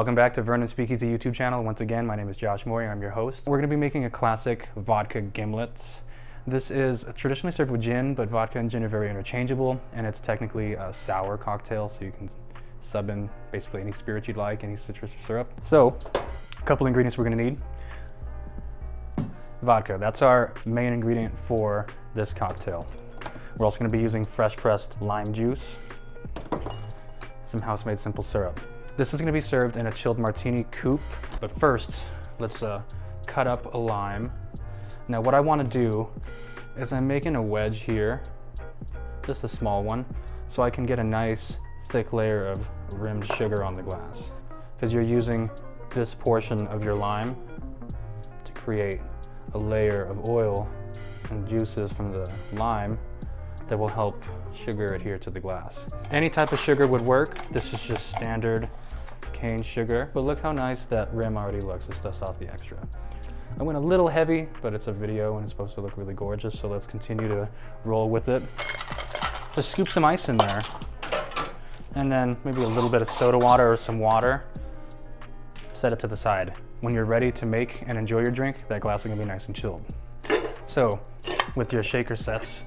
Welcome back to Vernon Speakeasy YouTube channel. Once again, my name is Josh Morey, I'm your host. We're going to be making a classic vodka gimlet. This is traditionally served with gin, but vodka and gin are very interchangeable, and it's technically a sour cocktail, so you can sub in basically any spirit you'd like, any citrus syrup. So, a couple ingredients we're going to need. Vodka, that's our main ingredient for this cocktail. We're also going to be using fresh pressed lime juice, some house-made simple syrup. This is going to be served in a chilled martini coupe, but first, let's cut up a lime. Now what I want to do is I'm making a wedge here, just a small one, so I can get a nice thick layer of rimmed sugar on the glass. Because you're using this portion of your lime to create a layer of oil and juices from the lime that will help sugar adhere to the glass. Any type of sugar would work. This is just standard cane sugar, but look how nice that rim already looks. It's just off the extra. I went a little heavy, but it's a video and it's supposed to look really gorgeous, so let's continue to roll with it. Just scoop some ice in there, and then maybe a little bit of soda water or some water. Set it to the side. When you're ready to make and enjoy your drink, that glass is gonna be nice and chilled. So, with your shaker sets,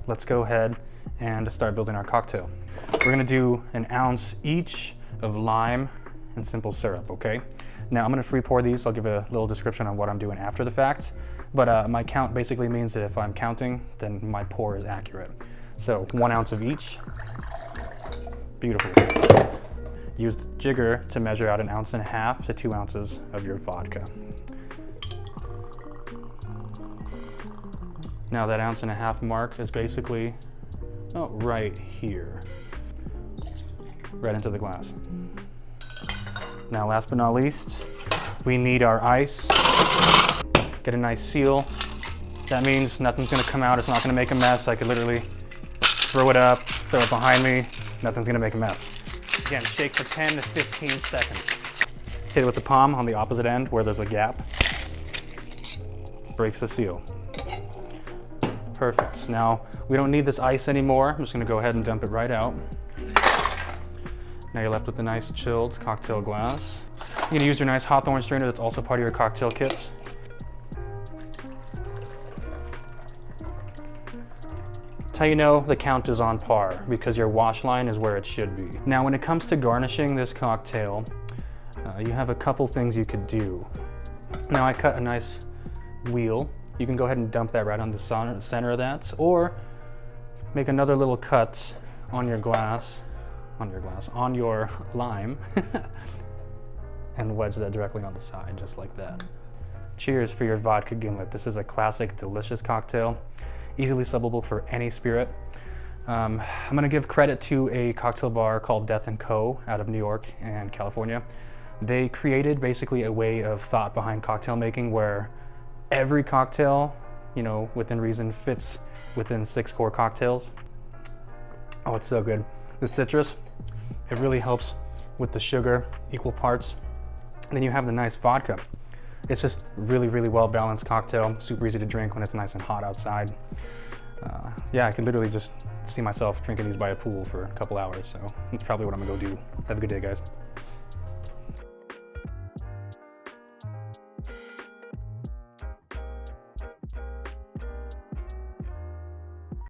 let's go ahead and start building our cocktail. We're gonna do an ounce each of lime and simple syrup, okay? Now I'm gonna free pour these. I'll give a little description on what I'm doing after the fact, but my count basically means that if I'm counting, then my pour is accurate. So 1 ounce of each. Beautiful. Use the jigger to measure out 1.5 ounces to 2 ounces of your vodka. Now that 1.5 ounce mark is basically right here, right into the glass. Now last but not least, we need our ice. Get a nice seal. That means nothing's gonna come out, it's not gonna make a mess. I could literally throw it up, throw it behind me, nothing's gonna make a mess. Again, shake for 10 to 15 seconds. Hit it with the palm on the opposite end where there's a gap. Breaks the seal. Perfect. Now, we don't need this ice anymore. I'm just gonna go ahead and dump it right out. Now you're left with a nice chilled cocktail glass. You're gonna use your nice hawthorn strainer that's also part of your cocktail kits. That's how you know the count is on par, because your wash line is where it should be. Now when it comes to garnishing this cocktail, you have a couple things you could do. Now I cut a nice wheel. You can go ahead and dump that right on the center of that, or make another little cut on your lime, and wedge that directly on the side, just like that. Cheers for your vodka gimlet. This is a classic, delicious cocktail, easily subbable for any spirit. I'm gonna give credit to a cocktail bar called Death & Co. out of New York and California. They created basically a way of thought behind cocktail making where every cocktail, within reason, fits within 6 core cocktails. Oh, it's so good. The citrus, it really helps with the sugar, equal parts. And then you have the nice vodka. It's just really, really well-balanced cocktail, super easy to drink when it's nice and hot outside. Yeah, I could literally just see myself drinking these by a pool for a couple hours, so that's probably what I'm gonna go do. Have a good day, guys.